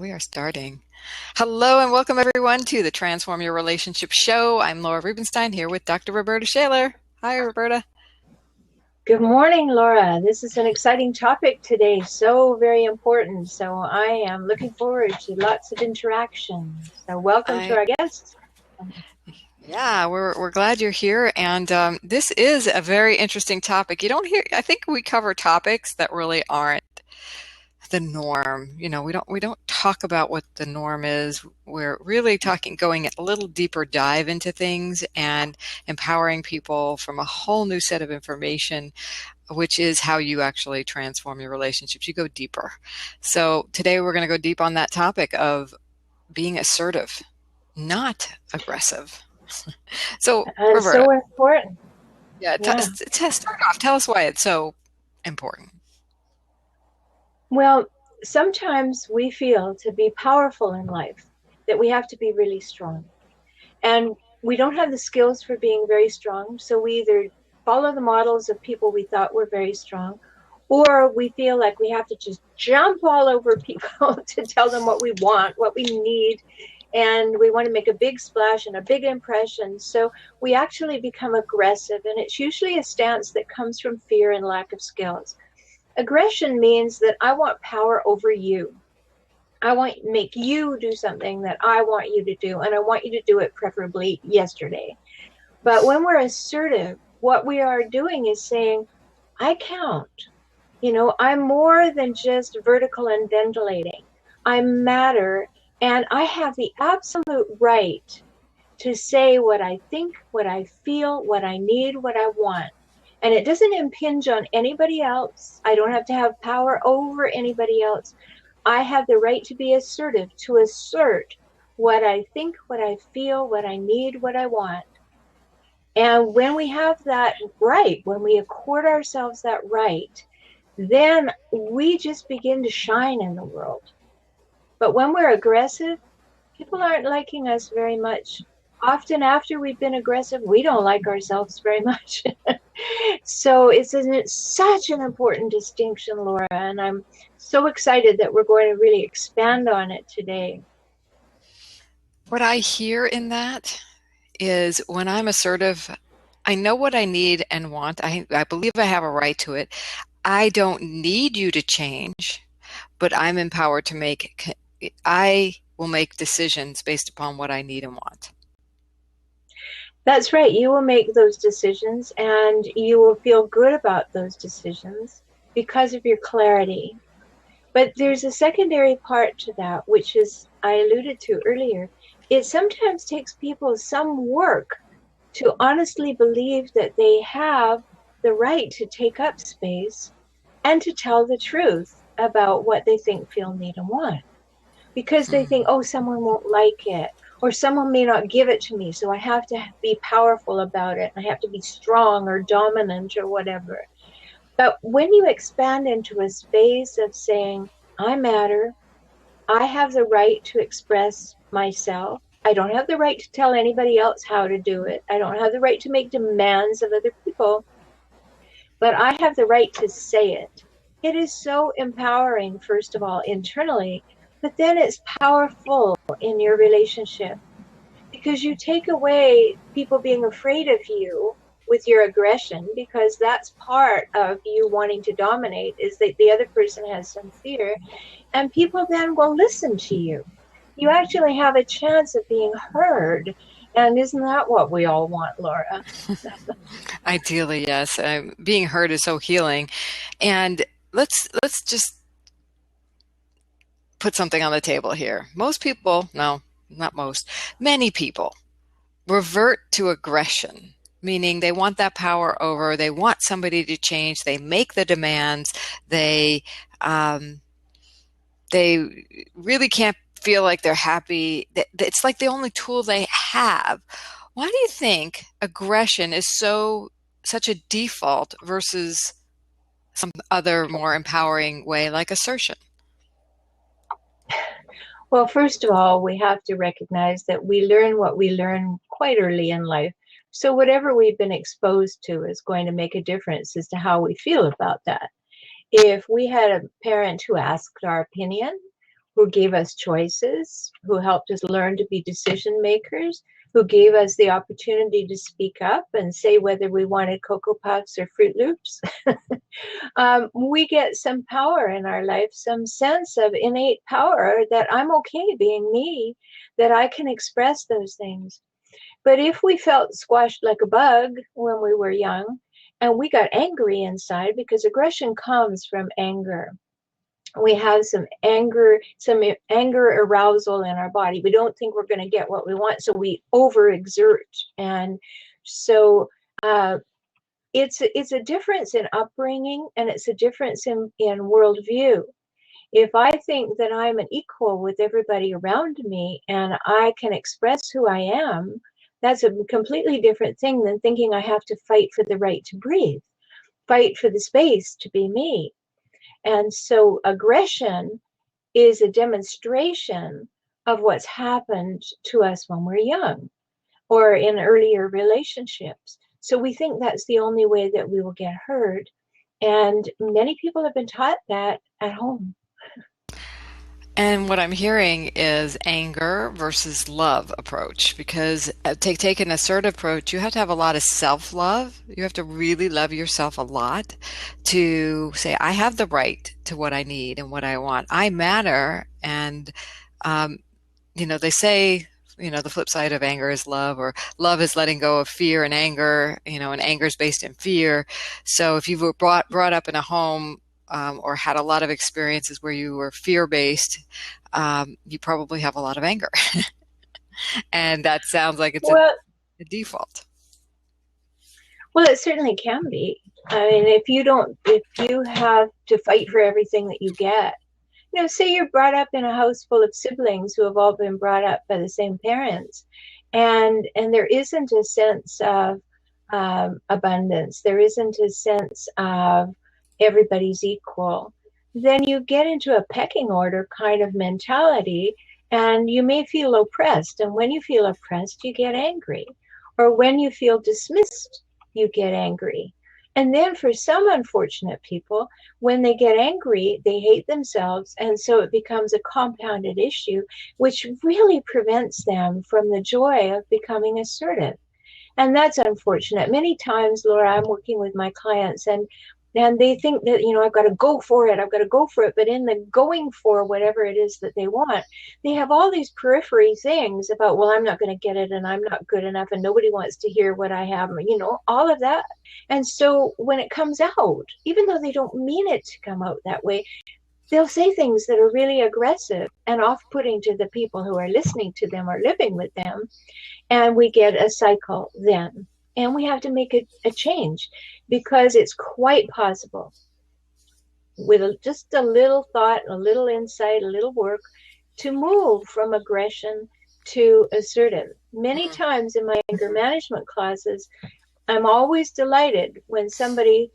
We are starting. Hello and welcome everyone to the Transform Your Relationship Show. I'm Laura Rubinstein here with Dr. Rhoberta Shaler. Hi, Rhoberta. Good morning, Laura. This is an exciting topic today, so very important. So I am looking forward to lots of interaction. So welcome to our guests. Yeah, we're glad you're here, and this is a very interesting topic. You don't hear. I think we cover topics that really aren't the norm. You know, we don't talk about what the norm is. We're really going a little deeper dive into things and empowering people from a whole new set of information, which is how you actually transform your relationships. You go deeper. So today we're going to go deep on that topic of being assertive, not aggressive. So, Rhoberta, so important. Start off. Tell us why it's so important. Well, sometimes we feel to be powerful in life that we have to be really strong. And we don't have the skills for being very strong. So we either follow the models of people we thought were very strong, or we feel like we have to just jump all over people to tell them what we want, what we need. And we want to make a big splash and a big impression. So we actually become aggressive. And it's usually a stance that comes from fear and lack of skills. Aggression means that I want power over you. I want to make you do something that I want you to do, and I want you to do it preferably yesterday. But when we're assertive, what we are doing is saying, I count. You know, I'm more than just vertical and ventilating. I matter, and I have the absolute right to say what I think, what I feel, what I need, what I want. And it doesn't impinge on anybody else. I don't have to have power over anybody else. I have the right to be assertive, to assert what I think, what I feel, what I need, what I want. And when we have that right, when we accord ourselves that right, then we just begin to shine in the world. But when we're aggressive, people aren't liking us very much. Often after we've been aggressive, we don't like ourselves very much. So it's such an important distinction, Laura, and I'm so excited that we're going to really expand on it today. What I hear in that is when I'm assertive, I know what I need and want. I believe I have a right to it. I don't need you to change, but I'm empowered to I will make decisions based upon what I need and want. That's right. You will make those decisions and you will feel good about those decisions because of your clarity. But there's a secondary part to that, which is, I alluded to earlier. It sometimes takes people some work to honestly believe that they have the right to take up space and to tell the truth about what they think, feel, need, and want. Because they think, oh, someone won't like it, or someone may not give it to me, so I have to be powerful about it. I have to be strong or dominant or whatever. But when you expand into a space of saying, I matter, I have the right to express myself. I don't have the right to tell anybody else how to do it. I don't have the right to make demands of other people, but I have the right to say it. It is so empowering, first of all, internally, but then it's powerful in your relationship because you take away people being afraid of you with your aggression, because that's part of you wanting to dominate, is that the other person has some fear, and people then will listen to you. You actually have a chance of being heard. And isn't that what we all want, Laura? Ideally, yes. Being heard is so healing. And let's just put something on the table here. Most people, no, not most, many people revert to aggression, meaning they want that power over, they want somebody to change, they make the demands, they really can't feel like they're happy. It's like the only tool they have. Why do you think aggression is such a default versus some other more empowering way like assertion? Well, first of all, we have to recognize that we learn what we learn quite early in life. So whatever we've been exposed to is going to make a difference as to how we feel about that. If we had a parent who asked our opinion, who gave us choices, who helped us learn to be decision makers, who gave us the opportunity to speak up and say whether we wanted Cocoa Puffs or Fruit Loops. We get some power in our life, some sense of innate power that I'm okay being me, that I can express those things. But if we felt squashed like a bug when we were young, and we got angry inside, because aggression comes from anger. We have some anger arousal in our body. We don't think we're going to get what we want, so we overexert. And so it's a difference in upbringing, and it's a difference in worldview. If I think that I'm an equal with everybody around me and I can express who I am, that's a completely different thing than thinking I have to fight for the right to breathe, fight for the space to be me. And so aggression is a demonstration of what's happened to us when we're young or in earlier relationships. So we think that's the only way that we will get heard. And many people have been taught that at home. And what I'm hearing is anger versus love approach, because take an assertive approach, you have to have a lot of self-love. You have to really love yourself a lot to say, I have the right to what I need and what I want. I matter. And, um, they say, the flip side of anger is love, or love is letting go of fear and anger, and anger is based in fear. So if you were brought up in a home or had a lot of experiences where you were fear-based, you probably have a lot of anger. And that sounds like it's Well, a default. well, it certainly can be. I mean, if you have to fight for everything that you get, say you're brought up in a house full of siblings who have all been brought up by the same parents, and there isn't a sense of abundance, there isn't a sense of everybody's equal, then you get into a pecking order kind of mentality, and you may feel oppressed. And when you feel oppressed, you get angry. Or when you feel dismissed, you get angry. And then for some unfortunate people, when they get angry, they hate themselves. And so it becomes a compounded issue, which really prevents them from the joy of becoming assertive. And that's unfortunate. Many times, Laura, I'm working with my clients, and they think that, I've got to go for it. I've got to go for it. But in the going for whatever it is that they want, they have all these periphery things about, well, I'm not going to get it, and I'm not good enough, and nobody wants to hear what I have, all of that. And so when it comes out, even though they don't mean it to come out that way, they'll say things that are really aggressive and off-putting to the people who are listening to them or living with them. And we get a cycle then. And we have to make a change, because it's quite possible with just a little thought, a little insight, a little work, to move from aggression to assertive. Many times in my anger management classes, I'm always delighted when somebody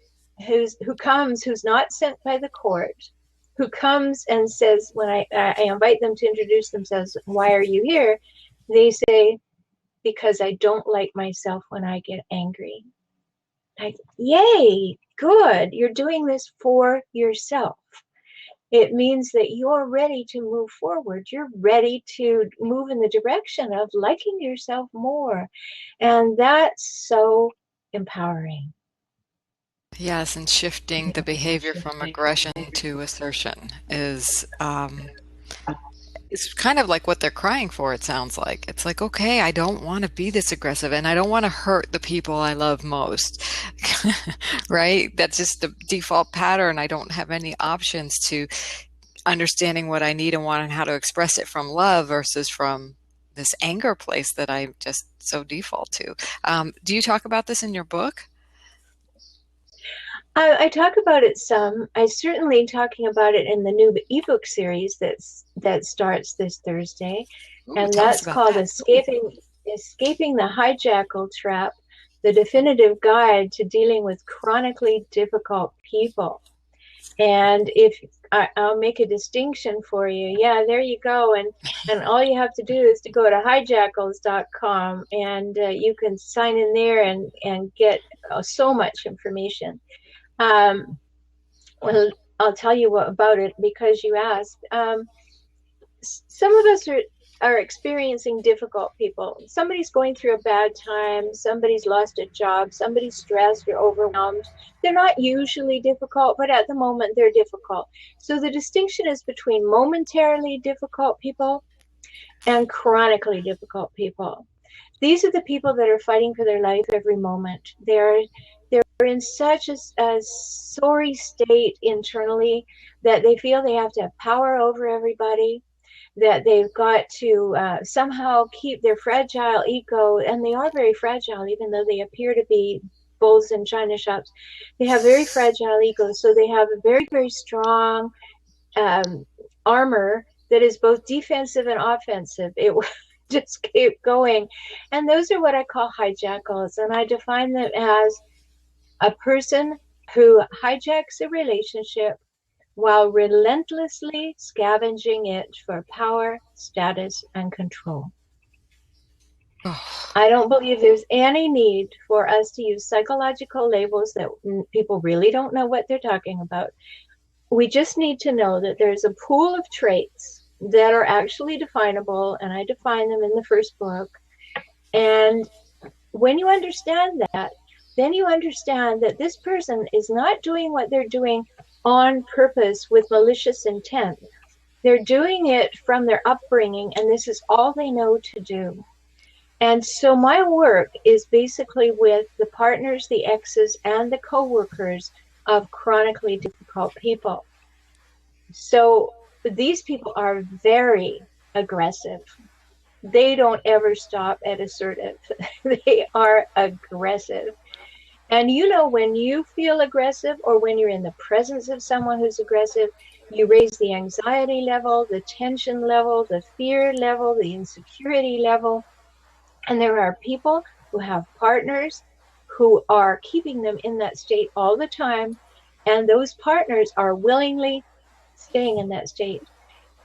who's not sent by the court, who comes and says, when I invite them to introduce themselves, why are you here? They say, because I don't like myself when I get angry. Yay, good. You're doing this for yourself. It means that you're ready to move forward. You're ready to move in the direction of liking yourself more. And that's so empowering. Yes, and shifting the behavior from aggression to assertion is it's kind of like what they're crying for, it sounds like. It's like, okay, I don't want to be this aggressive, and I don't want to hurt the people I love most. Right? That's just the default pattern. I don't have any options to understanding what I need and want and how to express it from love versus from this anger place that I just so default to. Do you talk about this in your book? I talk about it some. I certainly talking about it in the new ebook series that starts this Thursday, Ooh, and tell us that's about called that. Escaping the Hijackal Trap: The Definitive Guide to Dealing with Chronically Difficult People. And if I'll make a distinction for you, yeah, there you go. And all you have to do is to go to hijackals.com, and you can sign in there and get so much information. Well, I'll tell you about it because you asked. some of us are experiencing difficult people. Somebody's going through a bad time, somebody's lost a job, somebody's stressed or overwhelmed. They're not usually difficult, but at the moment they're difficult. So the distinction is between momentarily difficult people and chronically difficult people. These are the people that are fighting for their life every moment. They're in such a sorry state internally that they feel they have to have power over everybody, that they've got to somehow keep their fragile ego, and they are very fragile, even though they appear to be bulls in china shops. They have very fragile egos, so they have a very, very strong armor that is both defensive and offensive. It just keep going. And those are what I call hijackals. And I define them as a person who hijacks a relationship while relentlessly scavenging it for power, status, and control. Oh, I don't believe there's any need for us to use psychological labels that people really don't know what they're talking about. We just need to know that there's a pool of traits that are actually definable, and I define them in the first book. And when you understand that, then you understand that this person is not doing what they're doing on purpose with malicious intent. They're doing it from their upbringing, and this is all they know to do. And so my work is basically with the partners, the exes, and the co-workers of chronically difficult people. So these people are very aggressive. They don't ever stop at assertive. They are aggressive. And you know, when you feel aggressive or when you're in the presence of someone who's aggressive, you raise the anxiety level, the tension level, the fear level, the insecurity level. And there are people who have partners who are keeping them in that state all the time. And those partners are willingly staying in that state.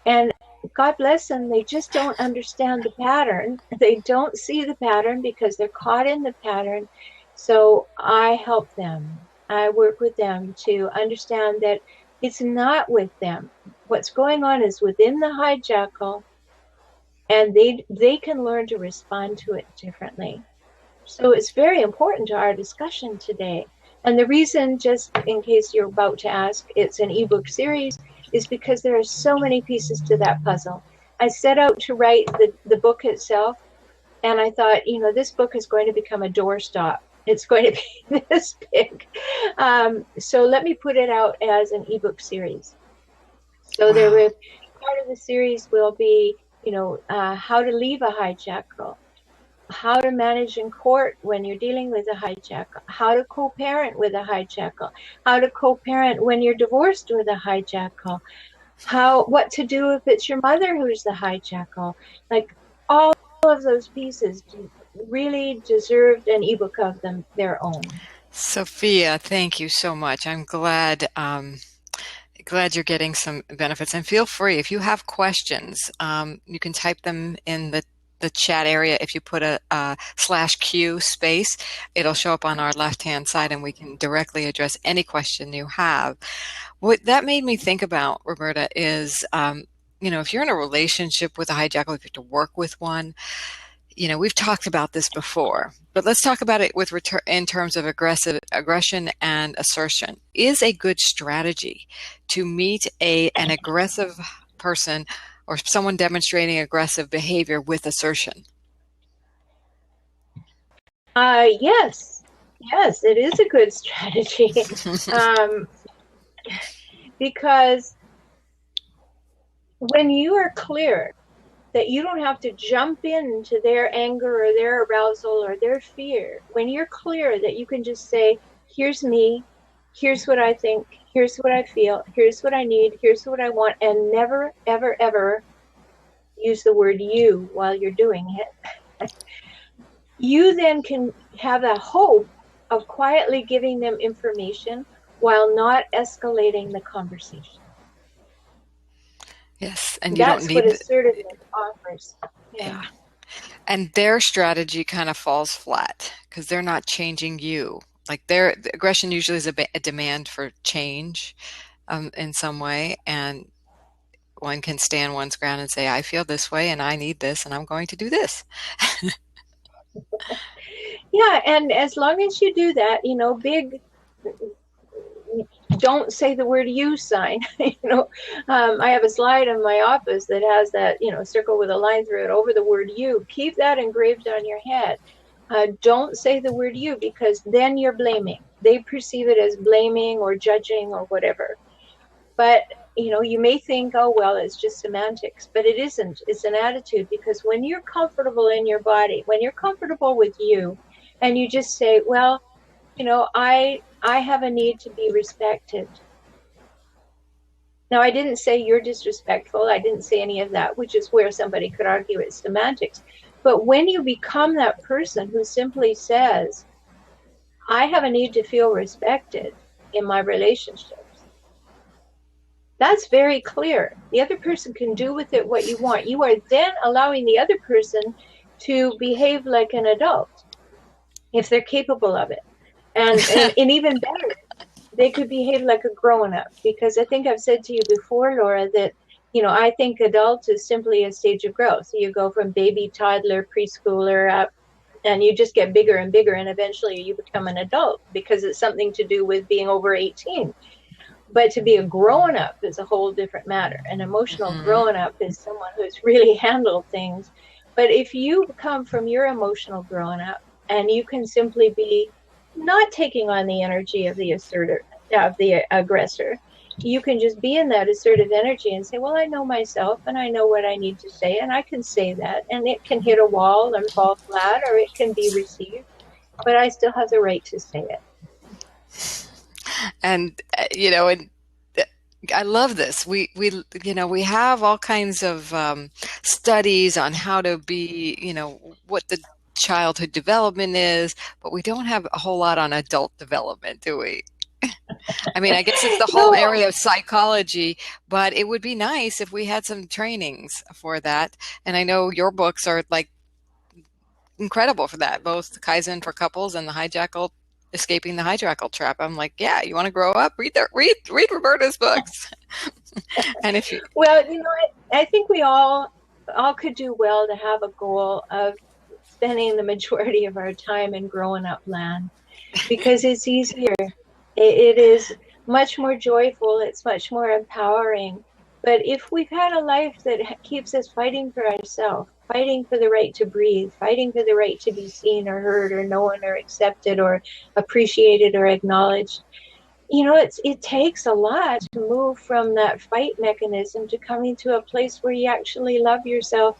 And God bless them, they just don't understand the pattern. They don't see the pattern because they're caught in the pattern. So I help them. I work with them to understand that it's not with them. What's going on is within the hijackal, and they can learn to respond to it differently. So it's very important to our discussion today. And the reason, just in case you're about to ask, it's an ebook series, is because there are so many pieces to that puzzle. I set out to write the book itself, and I thought, you know, this book is going to become a doorstop. It's going to be this big. So let me put it out as an ebook series. So there wow. will, part of the series will be, you know, how to leave a hijackal, how to manage in court when you're dealing with a hijackal, how to co-parent with a hijackal, how to co-parent when you're divorced with a hijackal, what to do if it's your mother who's the hijackal. Like, all of those pieces really deserved an ebook of their own. Sophia, thank you so much. I'm glad you're getting some benefits. And feel free, if you have questions, you can type them in the chat area. If you put a /Q space, it'll show up on our left-hand side and we can directly address any question you have. What that made me think about, Rhoberta, is, if you're in a relationship with a hijackal, if you have to work with one, we've talked about this before, but let's talk about it with in terms of aggression and assertion. Is a good strategy to meet an aggressive person or someone demonstrating aggressive behavior with assertion? Yes, it is a good strategy. Because when you are clear that you don't have to jump into their anger or their arousal or their fear, when you're clear that you can just say, here's me, here's what I think, here's what I feel, here's what I need, here's what I want, and never, ever, ever use the word you while you're doing it, you then can have a hope of quietly giving them information while not escalating the conversation. Yes, and you don't That's what need, assertiveness offers. Yeah. yeah. And their strategy kind of falls flat because they're not changing you. Like their aggression usually is a demand for change in some way, and one can stand one's ground and say, I feel this way and I need this and I'm going to do this. Yeah, and as long as you do that, big, don't say the word you sign. I have a slide in my office that has that, circle with a line through it over the word you. Keep that engraved on your head. Don't say the word you, because then you're blaming. They perceive it as blaming or judging or whatever. But you may think, oh, well, it's just semantics, but it isn't. It's an attitude, because when you're comfortable in your body, when you're comfortable with you, and you just say, well, I have a need to be respected. Now, I didn't say you're disrespectful. I didn't say any of that, which is where somebody could argue it's semantics. But when you become that person who simply says, I have a need to feel respected in my relationships, that's very clear. The other person can do with it what you want. You are then allowing the other person to behave like an adult if they're capable of it. And even better, they could behave like a grown-up, because I think I've said to you before, Laura, that I think adult is simply a stage of growth. So you go from baby, toddler, preschooler up, and you just get bigger and bigger, and eventually you become an adult, because it's something to do with being over 18. But to be a grown-up is a whole different matter. An emotional grown-up is someone who's really handled things. But if you come from your emotional grown-up and you can simply be not taking on the energy of the aggressor, you can just be in that assertive energy and say, well, I know myself and I know what I need to say, and I can say that, and it can hit a wall and fall flat, or it can be received, but I still have the right to say it. And and I love this. We have all kinds of studies on how to be, what the childhood development is, but we don't have a whole lot on adult development, do we? I mean, I guess it's the whole No. area of psychology, but it would be nice if we had some trainings for that. And I know your books are like incredible for that, both Kaizen for couples and the hijackal, escaping the hijackal trap. I'm like, yeah, you want to grow up? Read Rhoberta's books. And if you, Well, I think we all could do well to have a goal of spending the majority of our time in growing up land, because it's easier. It is much more joyful. It's much more empowering. But if we've had a life that keeps us fighting for ourselves, fighting for the right to breathe, fighting for the right to be seen or heard or known or accepted or appreciated or acknowledged, it takes a lot to move from that fight mechanism to coming to a place where you actually love yourself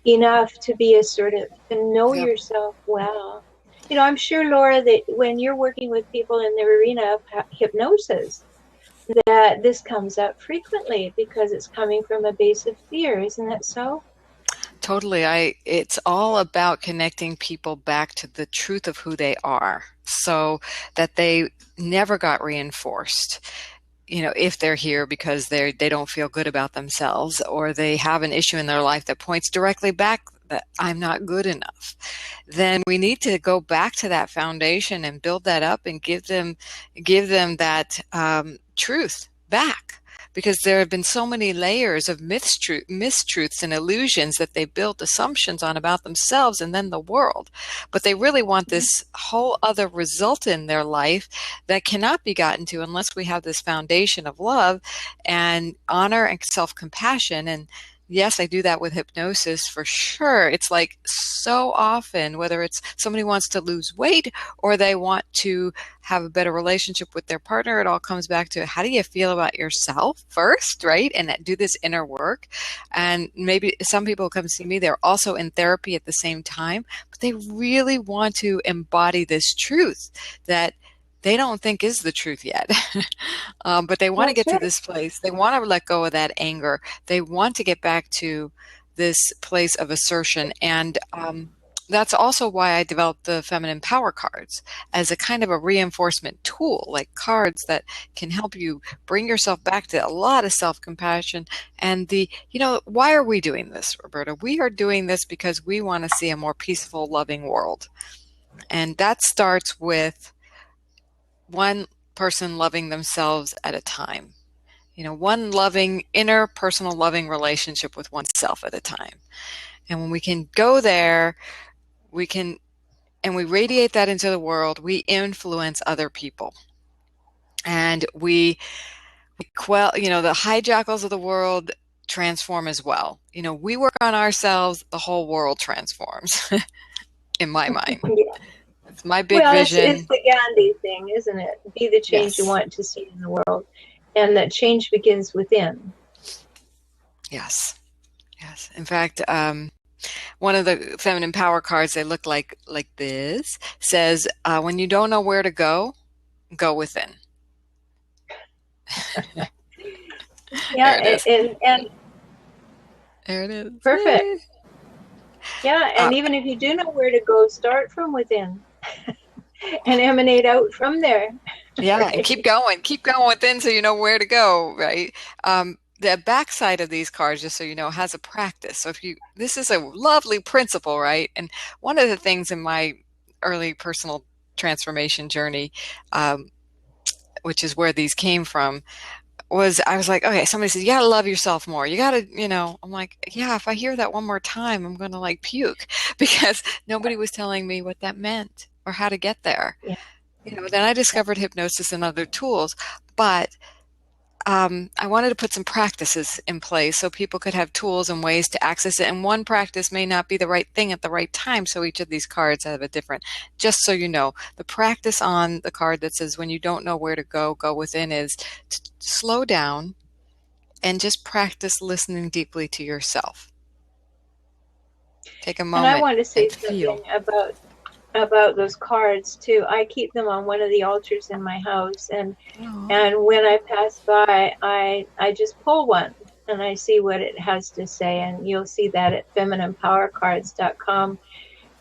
enough to be assertive, to know yep. yourself well. I'm sure, Laura, that when you're working with people in the arena of hypnosis, that this comes up frequently because it's coming from a base of fear. Isn't that so? Totally. It's all about connecting people back to the truth of who they are, so that they never got reinforced. If they're here because they don't feel good about themselves, or they have an issue in their life that points directly back that I'm not good enough, then we need to go back to that foundation and build that up and give them that truth back. Because there have been so many layers of mistruths and illusions that they built assumptions on about themselves and then the world. But they really want this whole other result in their life that cannot be gotten to unless we have this foundation of love and honor and self-compassion. And yes, I do that with hypnosis for sure. It's like so often, whether it's somebody wants to lose weight or they want to have a better relationship with their partner, it all comes back to how do you feel about yourself first, right? And do this inner work. And maybe some people come see me, they're also in therapy at the same time, but they really want to embody this truth that they don't think is the truth yet. But they want to get to this place. They want to let go of that anger. They want to get back to this place of assertion. And that's also why I developed the feminine power cards as a kind of a reinforcement tool, like cards that can help you bring yourself back to a lot of self-compassion. And why are we doing this, Rhoberta? We are doing this because we want to see a more peaceful, loving world. And that starts with one person loving themselves at a time. one loving, interpersonal loving relationship with oneself at a time. And when we can go there, we can, and we radiate that into the world, we influence other people. And we quell, the hijackals of the world transform as well. We work on ourselves, the whole world transforms, in my mind. Yeah. It's my big Well, it's vision. the Gandhi thing, isn't it? Be the change you Yes. want to see in the world, and that change begins within. Yes. Yes. In fact, one of the feminine power cards, they look like this, says, when you don't know where to go within. Yeah, There it is. and There it is. perfect. Yay. Yeah, and even if you do know where to go, start from within and emanate out from there. Yeah, and Right? keep going within so you know where to go, right? The backside of these cards, just so you know, has a practice. So this is a lovely principle, right? And one of the things in my early personal transformation journey, which is where these came from, I was like, okay, somebody says, you gotta love yourself more. You gotta, I'm like, yeah, if I hear that one more time, I'm gonna like puke because nobody was telling me what that meant or how to get there. Yeah. Then I discovered hypnosis and other tools, but I wanted to put some practices in place so people could have tools and ways to access it. And one practice may not be the right thing at the right time. So each of these cards have a different, just so you know, the practice on the card that says, when you don't know where to go within, is to slow down and just practice listening deeply to yourself. Take a And I moment want to and say feel. something about those cards too. I keep them on one of the altars in my house, and Oh. when I pass by, I just pull one and I see what it has to say, and you'll see that at femininepowercards.com.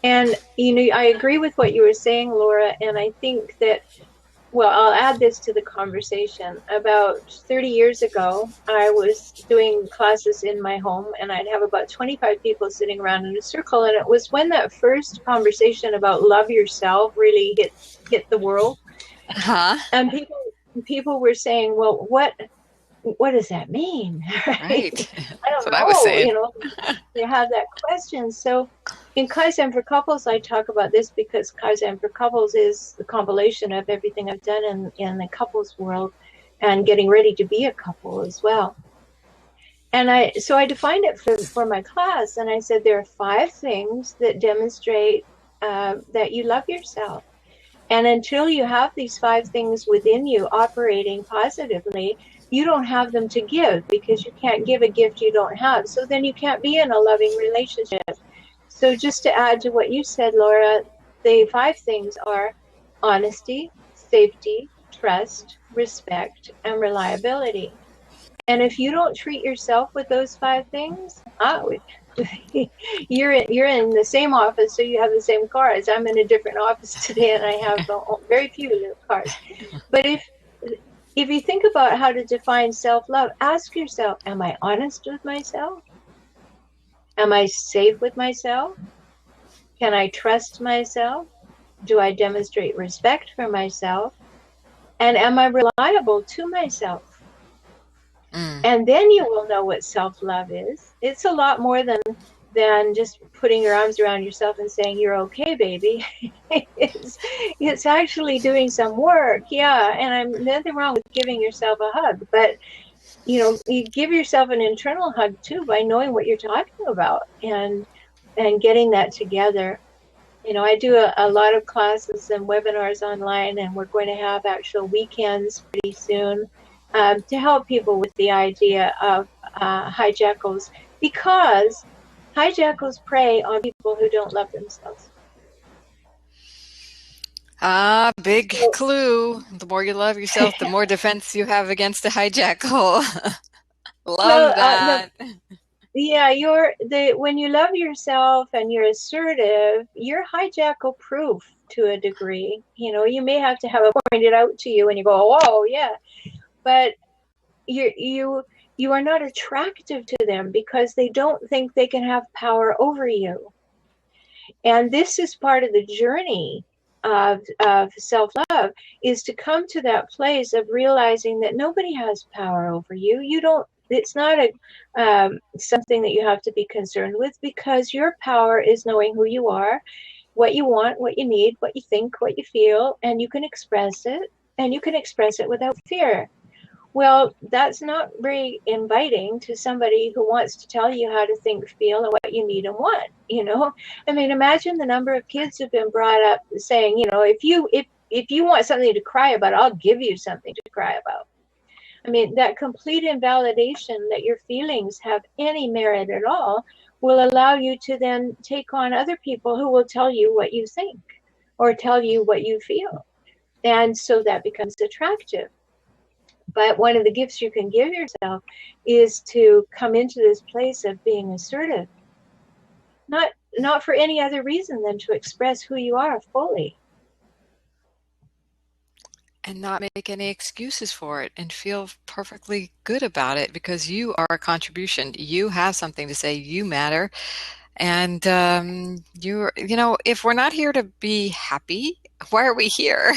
And I agree with what you were saying, Laura, and I think that, well, I'll add this to the conversation. About 30 years ago, I was doing classes in my home, and I'd have about 25 people sitting around in a circle. And it was when that first conversation about love yourself really hit the world. Huh? And people were saying, well, what does that mean? Right. I That's don't what I was know. saying. You have that question. So in Kaizen for Couples, I talk about this because Kaizen for Couples is the compilation of everything I've done in the couples world and getting ready to be a couple as well. And I defined it for my class, and I said there are 5 things that demonstrate that you love yourself. And until you have these 5 things within you operating positively, you don't have them to give, because you can't give a gift you don't have. So then you can't be in a loving relationship. So just to add to what you said, Laura, the 5 things are honesty, safety, trust, respect, and reliability. And if you don't treat yourself with those 5 things, you're in the same office, so you have the same cards. I'm in a different office today, and I have very few cards. But if you think about how to define self-love, ask yourself, am I honest with myself? Am I safe with myself? Can I trust myself? Do I demonstrate respect for myself? And am I reliable to myself? And then you will know what self-love is. It's a lot more than just putting your arms around yourself and saying, you're okay, baby. it's actually doing some work. Yeah. And I'm nothing wrong with giving yourself a hug, but you give yourself an internal hug too, by knowing what you're talking about and getting that together. I do a lot of classes and webinars online, and we're going to have actual weekends pretty soon to help people with the idea of hijackals, because hijackals prey on people who don't love themselves. Big So, clue. The more you love yourself, the more defense you have against a hijackal. well, Love that. when you love yourself and you're assertive, you're hijackal proof to a degree. You may have to have it pointed out to you and you go, oh yeah, but you are not attractive to them because they don't think they can have power over you. And this is part of the journey of self-love is to come to that place of realizing that nobody has power over you. You don't, it's not a something that you have to be concerned with, because your power is knowing who you are, what you want, what you need, what you think, what you feel, and you can express it, and you can express it without fear. Well, that's not very inviting to somebody who wants to tell you how to think, feel, and what you need and want. I mean, imagine the number of kids who've been brought up saying, if you want something to cry about, I'll give you something to cry about. I mean, that complete invalidation that your feelings have any merit at all will allow you to then take on other people who will tell you what you think or tell you what you feel. And so that becomes attractive. But one of the gifts you can give yourself is to come into this place of being assertive, not for any other reason than to express who you are fully. And not make any excuses for it, and feel perfectly good about it, because you are a contribution. You have something to say. You matter. And if we're not here to be happy, why are we here?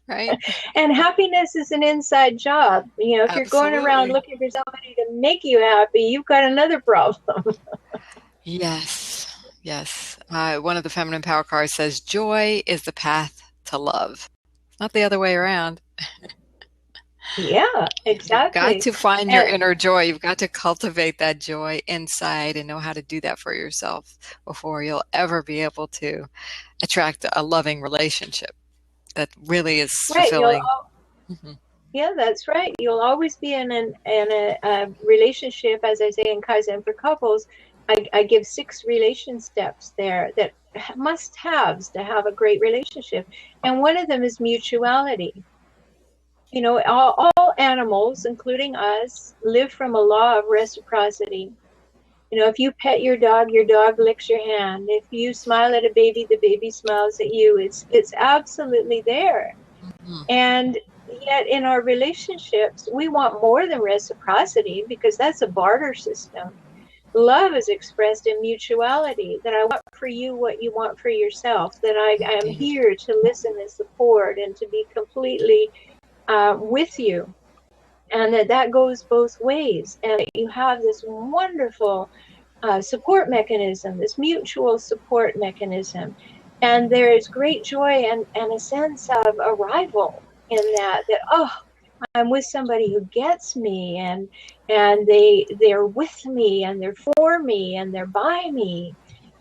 Right? And happiness is an inside job. If you're going around Absolutely. looking for somebody to make you happy, you've got another problem. Yes. Yes. One of the feminine power cards says, joy is the path to love. Not the other way around. Yeah, You've got exactly. to find your And inner joy. You've got to cultivate that joy inside and know how to do that for yourself before you'll ever be able to attract a loving relationship that really is right, fulfilling. Mm-hmm. yeah, that's right. You'll always be in a relationship, as I say in Kaizen for couples. I give 6 relation steps there that must-haves to have a great relationship, and one of them is mutuality. All animals, including us, live from a law of reciprocity. If you pet your dog licks your hand. If you smile at a baby, the baby smiles at you. It's absolutely there. Mm-hmm. And yet in our relationships, we want more than reciprocity, because that's a barter system. Love is expressed in mutuality, that I want for you what you want for yourself, that I am Indeed. here to listen and support and to be completely with you. And that goes both ways. And you have this wonderful support mechanism, this mutual support mechanism. And there is great joy and a sense of arrival in that, oh, I'm with somebody who gets me, and they're with me, and they're for me, and they're by me.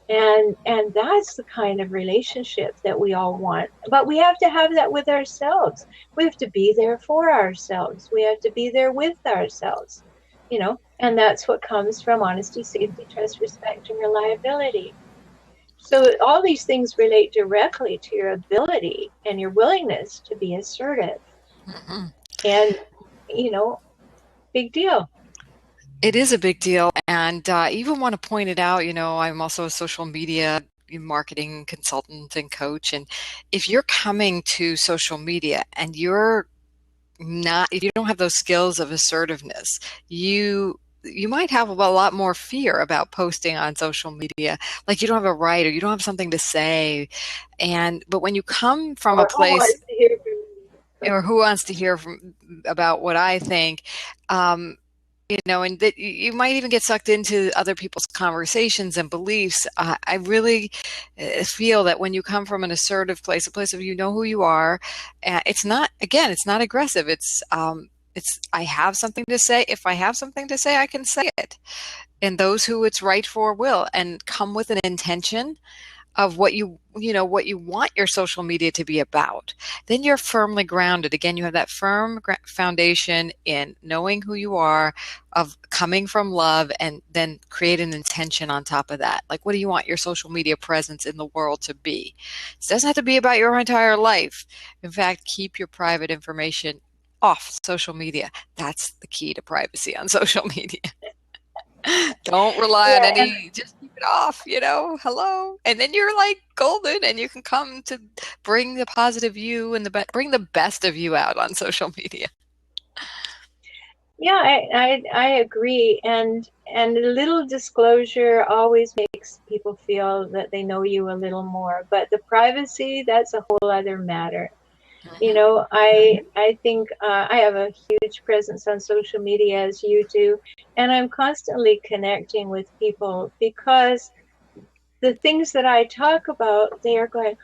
And that's the kind of relationship that we all want. But we have to have that with ourselves. We have to be there for ourselves. We have to be there with ourselves, and that's what comes from honesty, safety, trust, respect, and reliability. So all these things relate directly to your ability and your willingness to be assertive. Mm-hmm. And, big deal. It is a big deal. And I even want to point it out, I'm also a social media marketing consultant and coach. And if you're coming to social media and if you don't have those skills of assertiveness, you might have a lot more fear about posting on social media. Like you don't have a right, or you don't have something to say. But when you come from a Or who place, wants to hear from me? or who wants to hear about what I think, and that you might even get sucked into other people's conversations and beliefs. I really feel that when you come from an assertive place, a place of who you are, it's not aggressive. I have something to say. If I have something to say, I can say it. And those who it's right for will, and come with an intention of what what you want your social media to be about. Then you're firmly grounded. Again, you have that firm foundation in knowing who you are, of coming from love, and then create an intention on top of that. Like, what do you want your social media presence in the world to be? It doesn't have to be about your entire life. In fact, keep your private information off social media. That's the key to privacy on social media. Don't rely on Yeah, and just keep it off, hello. And then you're like golden, and you can come to bring the positive you and bring the best of you out on social media. Yeah, I agree, and a little disclosure always makes people feel that they know you a little more. But the privacy, that's a whole other matter. You Hmm. know, I think I have a huge presence on social media as you do, and I'm constantly connecting with people because the things that I talk about, they are going,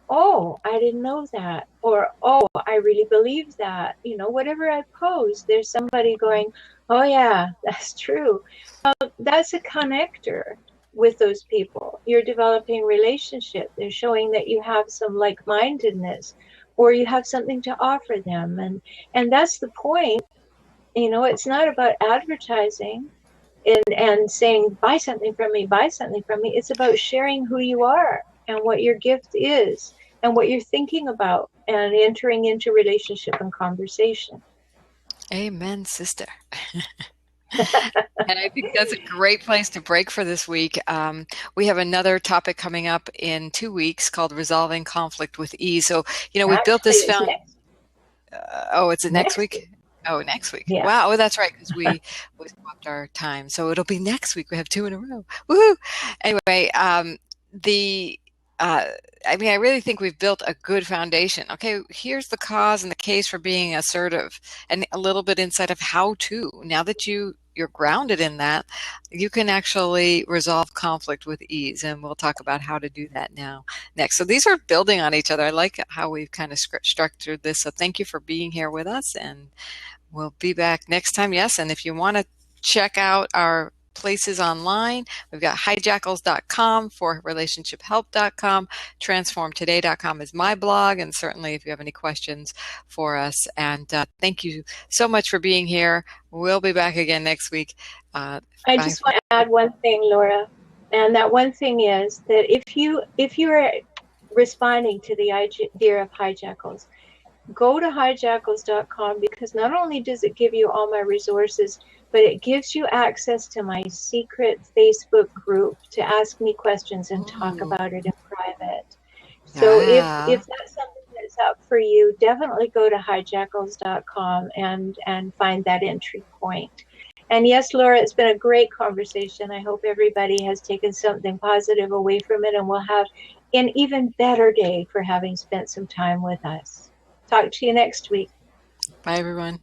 oh, I didn't know that. Or, oh, I really believe that. You know, whatever I post, there's somebody going, oh, yeah, that's true. That's a connector with those people. You're developing relationship. They're showing that you have some like-mindedness or you have something to offer them. And that's the point. You know, it's not about advertising and saying, buy something from me. It's about sharing who you are and what your gift is and what you're thinking about and entering into relationship and conversation. Amen, sister. And I think that's a great place to break for this week. We have another topic coming up in 2 weeks called resolving conflict with ease. So, we've built Actually, this it's found. Oh, it's next next week. week. Oh, next week. Yeah. Wow. Oh, that's right. Because we swapped our time. So it'll be next week. We have two in a row. Woohoo. Anyway, the, uh, I really think we've built a good foundation. Okay. Here's the cause and the case for being assertive and a little bit insight of how to. Now that you're grounded in that, you can actually resolve conflict with ease. And we'll talk about how to do that now next. So these are building on each other. I like how we've kind of structured this. So thank you for being here with us, and we'll be back next time. Yes, and if you want to check out our places online, we've got hijackals.com, for relationshiphelp.com, transformtoday.com is my blog, and certainly if you have any questions for us. And thank you so much for being here. We'll be back again next week. I Bye just for want to add one thing, Laura. And that one thing is that if you are responding to the idea of hijackals, go to hijackals.com because not only does it give you all my resources, but it gives you access to my secret Facebook group to ask me questions and talk Ooh, about it in private. So yeah. if that's something that's up for you, definitely go to hijackals.com and find that entry point. And yes, Laura, it's been a great conversation. I hope everybody has taken something positive away from it and will have an even better day for having spent some time with us. Talk to you next week. Bye, everyone.